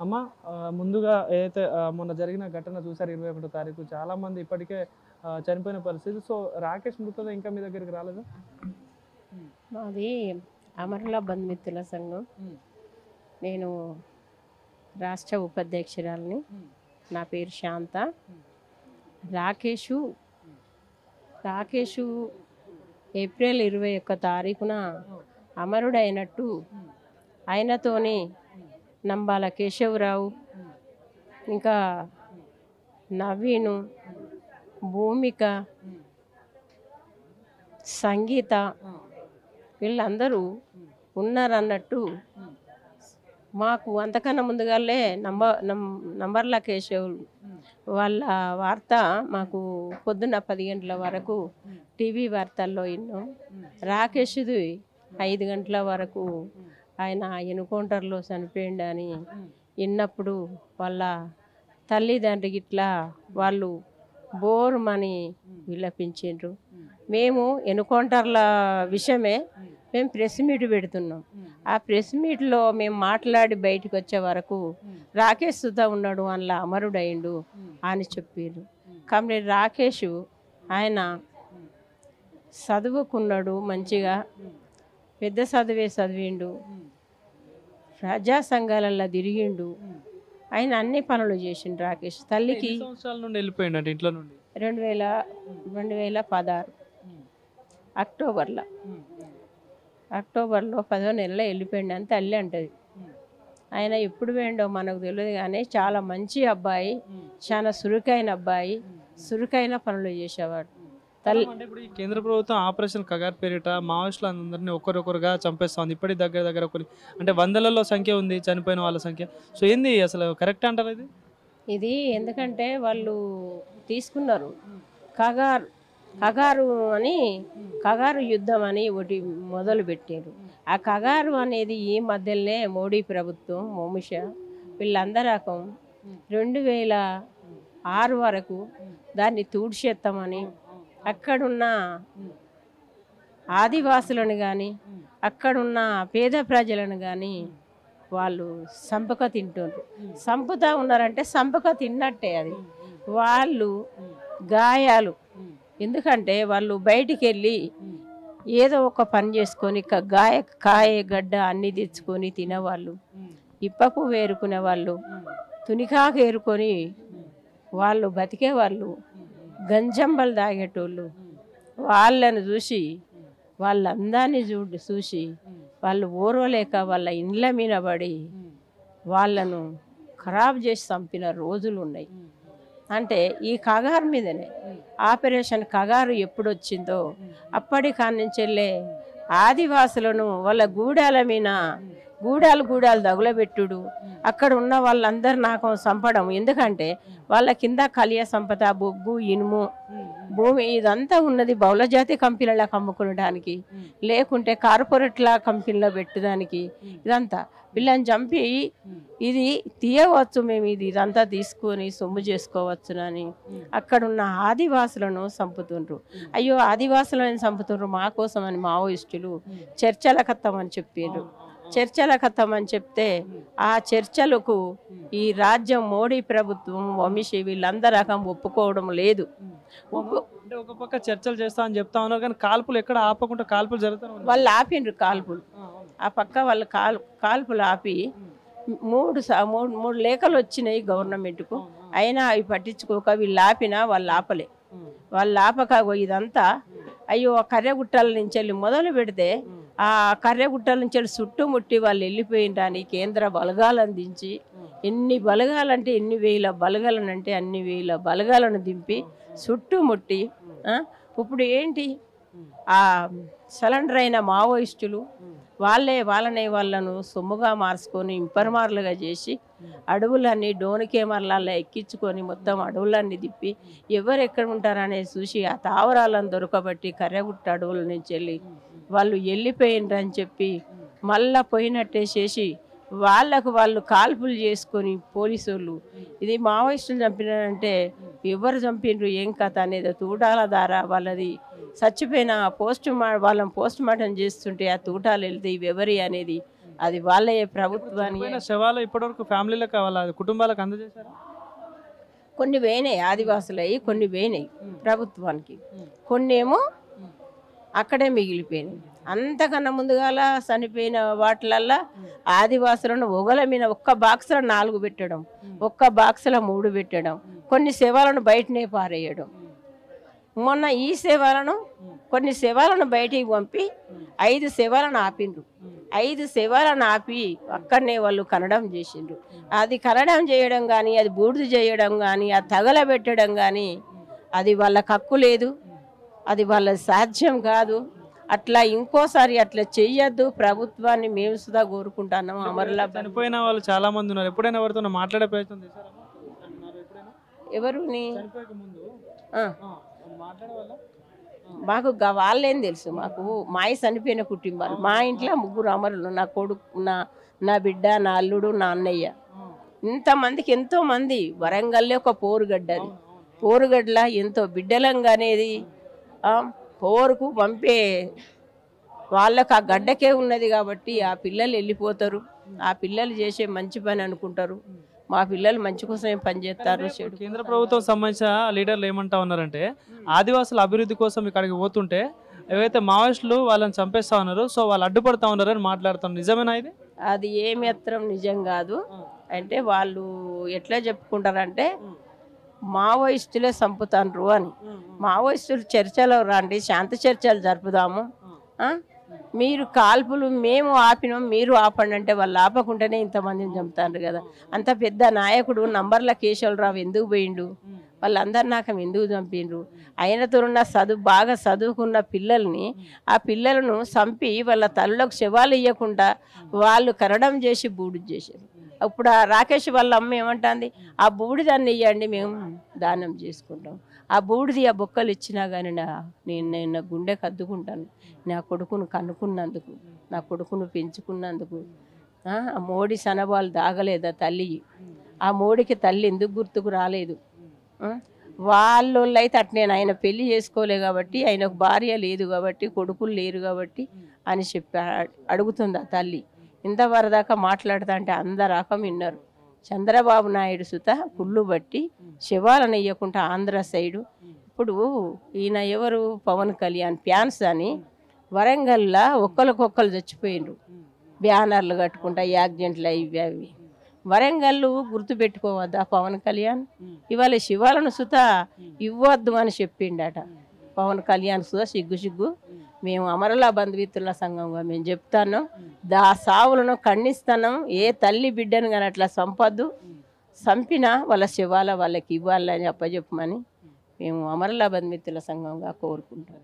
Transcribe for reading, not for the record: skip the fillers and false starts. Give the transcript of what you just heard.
అమ్మ ముందుగా ఏదైతే మొన్న జరిగిన ఘటన చూసారు 21వ తారీఖు చాలామంది ఇప్పటికే చనిపోయిన పరిస్థితి. సో రాకేష్ మృతదేహం ఇంకా మీ దగ్గరికి రాలేదా? మాది అమరుల బంధుమిత్రుల సంఘం. నేను రాష్ట్ర ఉపాధ్యక్షురాలిని. నా పేరు శాంత. రాకేషు ఏప్రిల్ 21 తారీఖున అమరుడైనట్టు ఆయనతోని నంబాల కేశవరావు, ఇంకా నవీను, భూమిక, సంగీత వీళ్ళందరూ ఉన్నారన్నట్టు మాకు అంతకన్నా ముందుగానే నంబర్ల కేశవ్ వాళ్ళ వార్త మాకు పొద్దున్న 10 గంటల వరకు టీవీ వార్తల్లో విన్నాం. రాకేష్ది 5 గంటల వరకు ఆయన ఎన్కౌంటర్లో చనిపోయిండని విన్నప్పుడు వాళ్ళ తల్లిదండ్రికి ఇట్లా వాళ్ళు బోరుమని విలపించిండ్రు. మేము ఎన్కౌంటర్ల విషయమే మేము ప్రెస్ మీట్ పెడుతున్నాం. ఆ ప్రెస్ మీట్లో మేము మాట్లాడి బయటకు వచ్చే వరకు రాకేష్ సుధా ఉన్నాడు, అందులో అమరుడైండు అని చెప్పారు. కాబట్టి రాకేష్ ఆయన చదువుకున్నాడు, మంచిగా పెద్ద చదివే చదివిండు, ప్రజా సంఘాలలో తిరిగిండు, ఆయన అన్ని పనులు చేసిండు. రాకేష్ తల్లికి సంవత్సరాల నుండి వెళ్ళిపోయిండు ఇంట్లో నుండి 2016 అక్టోబర్లో 10వ నెలలో వెళ్ళిపోయిండు అని తల్లి అంటది. ఆయన ఎప్పుడు పోయిండో మనకు తెలియదు, కానీ చాలా మంచి అబ్బాయి, చాలా చురుకైన అబ్బాయి, చురుకైన పనులు చేసేవాడు. అంటే ఇప్పుడు ఈ కేంద్ర ప్రభుత్వం ఆపరేషన్ కగార్ పేరిట మావోయిస్టులు అందరినీ ఒకరొకరుగా చంపేస్తుంది. ఇప్పటికి దగ్గర కొన్ని అంటే వందలలో సంఖ్య ఉంది చనిపోయిన వాళ్ళ సంఖ్య. సో ఏంది అసలు కరెక్ట్ అంటారు ఇది? ఎందుకంటే వాళ్ళు తీసుకున్నారు కగారు యుద్ధం అని ఒకటి మొదలు పెట్టారు. ఆ కగారు అనేది ఈ మధ్యలోనే మోడీ ప్రభుత్వం మోమిష వీళ్ళందరకం 2006 వరకు దాన్ని తూడ్చేస్తామని అక్కడున్న ఆదివాసులను కానీ అక్కడున్న పేద ప్రజలను కానీ వాళ్ళు సంపక తింటున్నారు. సంపుతా ఉన్నారంటే సంపక తిన్నట్టే అది. వాళ్ళు గాయాలు, ఎందుకంటే వాళ్ళు బయటికి వెళ్ళి ఏదో ఒక పని చేసుకొని కాయ గడ్డ అన్నీ తెచ్చుకొని తినేవాళ్ళు, ఇప్పపు వేరుకునే వాళ్ళు, తునికాకు ఏరుకొని వాళ్ళు బతికేవాళ్ళు, గంజంబలు తాగేటోళ్ళు. వాళ్ళను చూసి వాళ్ళందరినీ చూసి వాళ్ళు ఓర్వలేక వాళ్ళ ఇండ్ల మీద పడి వాళ్ళను ఖరాబ్ చేసి చంపిన రోజులు ఉన్నాయి. అంటే ఈ కగారు మీదనే ఆపరేషన్ కగారు ఎప్పుడు వచ్చిందో అప్పటి కాన్నించి వెళ్ళే ఆదివాసులను వాళ్ళ గూడాల మీద గూడాలు తగులబెట్టుడు, అక్కడ ఉన్న వాళ్ళందరూ నాకు చంపడం. ఎందుకంటే వాళ్ళ కింద కలియ సంపద, బొగ్గు, ఇనుము, భూమి ఇదంతా ఉన్నది బహుళజాతి కంపెనీలకు అమ్ముకునడానికి, లేకుంటే కార్పొరేట్ల కంపెనీలో పెట్టడానికి. ఇదంతా వీళ్ళని చంపి ఇది తీయవచ్చు, మేము ఇదంతా తీసుకొని సొమ్ము చేసుకోవచ్చునని అక్కడున్న ఆదివాసులను చంపుతుండ్రు. అయ్యో ఆదివాసులను చంపుతుండ్రు మా కోసం అని మావోయిస్టులు చర్చలకత్తామని చెప్పారు. చర్చలకత్తామని చెప్తే ఆ చర్చలకు ఈ రాజ్యం మోడీ ప్రభుత్వం వంశీ వీళ్ళందరూ రకం ఒప్పుకోవడం లేదు. అంటే ఒక పక్క చర్చలు చేస్తా అని చెప్తా ఉన్నారు, కానీ కాల్పులు ఎక్కడ ఆపకుండా కాల్పులు జరుగుతారు. వాళ్ళు ఆపిండ్రు కాల్పులు. ఆ పక్క వాళ్ళు కాల్పులు ఆపి మూడు లేఖలు వచ్చినాయి గవర్నమెంట్కు. అయినా అవి పట్టించుకోక వీళ్ళు ఆపినా వాళ్ళు ఆపలే. వాళ్ళు ఆపక ఇదంతా అయ్యో కర్రెగుట్టల నుంచి వెళ్ళి మొదలు పెడితే ఆ కర్రెగుట్టల నుంచి వెళ్ళి చుట్టుముట్టి వాళ్ళు వెళ్ళిపోయిండ్రని కేంద్ర బలగాలను దించి, ఎన్ని బలగాలంటే ఎన్ని వేల బలగాలనంటే అన్ని వేల బలగాలను దింపి చుట్టుముట్టి ఇప్పుడు ఏంటి ఆ సరెండర్ అయిన మావోయిస్టులు వాళ్ళను సొమ్ముగా మార్చుకొని ఇంపర్మార్లుగా చేసి అడవులన్నీ డోనికేమర్లలో ఎక్కించుకొని మొత్తం అడవులన్నీ తిప్పి ఎవరెక్కడ ఉంటారనేది చూసి ఆ తావరాలను దొరకబట్టి కర్రెగుట్ట అడవుల నుంచి వెళ్ళి వాళ్ళు వెళ్ళిపోయిండ్రని చెప్పి మళ్ళా పోయినట్టే చేసి వాళ్ళు కాల్పులు చేసుకొని పోలీసు వాళ్ళు ఇది మావోయిస్టులు చంపినారంటే ఎవరు చంపినరు ఏం కథ అనేది తూటాల ద్వారా వాళ్ళది చచ్చిపోయిన వాళ్ళని పోస్ట్ మార్టం చేస్తుంటే ఆ తూటాలు వెళ్తే ఇవి ఎవరి అనేది అది వాళ్ళ ప్రభుత్వాన్ని. చనిపోయిన శవాలు ఇప్పటివరకు ఫ్యామిలీలకు వాళ్ళ కుటుంబాలకు అందజేశారా? కొన్ని పోయినాయి ఆదివాసులవి, కొన్ని పోయినాయి ప్రభుత్వానికి, కొన్ని ఏమో అక్కడే మిగిలిపోయినాయి. అంతకన్నా ముందుగాల చనిపోయిన వాటిలల్లా ఆదివాసులను ఒగల మీద ఒక్క బాక్స్లో 4 పెట్టడం, ఒక్క బాక్స్లో 3 పెట్టడం, కొన్ని శవాలను బయటనే పారేయడం. మొన్న ఈ శవాలను కొన్ని శవాలను బయటికి పంపి 5 శవాలను ఆపిండ్రు. 5 శవాలను ఆపి అక్కడనే వాళ్ళు కనడం చేసిండ్రు. అది కనడం చేయడం కానీ, అది బూడిద చేయడం కానీ, అది తగలబెట్టడం కానీ అది వాళ్ళకి హక్కు లేదు, అది వాళ్ళ సాధ్యం కాదు. అట్లా ఇంకోసారి అట్లా చెయ్యొద్దు ప్రభుత్వాన్ని మేము సుధా కోరుకుంటున్నాము. అమరుల చనిపోయిన వాళ్ళు చాలా మంది ఉన్నారు. ఎప్పుడైనా ఎవరితో మాట్లాడే ప్రయత్నం చేశారా? ఎవరుని చనిపోయక ముందు మాట్లాడే వాళ్ళ మాకు వాళ్ళేం తెలుసు. మాకు మాయ చనిపోయిన కుటుంబాలు, మా ఇంట్లో 3 అమరులు, నా కొడుకు, నా బిడ్డ, నా అల్లుడు, నా అన్నయ్య. ఇంతమందికి ఎంతో మంది. వరంగల్లో ఒక పోరుగడ్డ, అది పోరుగడ్డల ఎంతో బిడ్డలంగా అనేది పోరుకు పంపే వాళ్ళకు ఆ గడ్డకే ఉన్నది కాబట్టి ఆ పిల్లలు వెళ్ళిపోతారు. ఆ పిల్లలు చేసే మంచి పని అనుకుంటారు, మా పిల్లలు మంచి కోసమే పనిచేస్తారు. కేంద్ర ప్రభుత్వం సంబంధించిన లీడర్లు ఏమంటా ఉన్నారంటే ఆదివాసుల అభివృద్ధి కోసం ఇక్కడికి పోతుంటే ఏవైతే మావోయిస్టులు వాళ్ళని చంపేస్తా ఉన్నారు, సో వాళ్ళు అడ్డుపడతా ఉన్నారు అని మాట్లాడుతాం. నిజమేనా ఇది? అది ఏమాత్రం నిజం కాదు. అంటే వాళ్ళు ఎట్లా చెప్పుకుంటారంటే మావోయిస్టులే చంపుతాండ్రు అని. మావోయిస్టులు చర్చలో రండి, శాంతి చర్చలు జరుపుదాము, మీరు కాల్పులు మేము ఆపినాం మీరు ఆపండి అంటే వాళ్ళు ఆపకుండానే ఇంతమందిని చంపుతాండ్రు కదా. అంత పెద్ద నాయకుడు నంబర్ల కేశవరావు ఎందుకు పోయిండు? వాళ్ళందరు నాకు ఎందుకు చంపిండ్రు? ఆయనతో బాగా చదువుకున్న పిల్లల్ని, ఆ పిల్లలను చంపి వాళ్ళ తల్లులకు శవాలు ఇవ్వకుండా వాళ్ళు కరడం చేసి బూడిద చేశారు. ఇప్పుడు ఆ రాకేష్ వాళ్ళ అమ్మ ఏమంటుంది, ఆ బూడిదాన్ని ఇవ్వండి మేము దానం చేసుకుంటాం. ఆ బూడిది ఆ బొక్కలు ఇచ్చినా కానీ నేను నా గుండెకి అద్దుకుంటాను. నా కొడుకును కనుక్కున్నందుకు, నా కొడుకును పెంచుకున్నందుకు. ఆ మోడీ సనబాలు దాగలేదా తల్లి? ఆ మోడీకి తల్లి ఎందుకు గుర్తుకు రాలేదు? వాళ్ళు అయితే అట్నే ఆయన పెళ్లి చేసుకోలే కాబట్టి, ఆయనకు భార్య లేదు కాబట్టి, కొడుకులు లేరు కాబట్టి అని చెప్పి అడుగుతుంది ఆ తల్లి. ఇంతవరదాకా మాట్లాడుతా అంటే అందరు రకం విన్నారు. చంద్రబాబు నాయుడు సుత కుళ్ళు బట్టి శవాలను వేయకుండా ఆంధ్ర సైడు ఇప్పుడు ఈయన ఎవరు పవన్ కళ్యాణ్ ఫ్యాన్స్ అని వరంగల్లో ఒక్కరికొక్కరు చచ్చిపోయిండ్రు. బ్యానర్లు కట్టుకుంటా యాక్సిడెంట్లు అవి అవి. వరంగల్ గుర్తుపెట్టుకోవద్దా పవన్ కళ్యాణ్? ఇవాళ శివాలను సుత ఇవ్వద్దు అని చెప్పిండట పవన్ కళ్యాణ్ సుత. సిగ్గు మేము అమరుల బంధుమిత్రుల సంఘంగా మేము చెప్తాను, సావులను ఖండిస్తున్నాం. ఏ తల్లి బిడ్డను కానీ అట్లా చంపద్దు, చంపినా వాళ్ళ శివాల వాళ్ళకి ఇవ్వాలని అప్పచెప్పమని మేము అమరుల బంధుమిత్రుల సంఘంగా కోరుకుంటాం.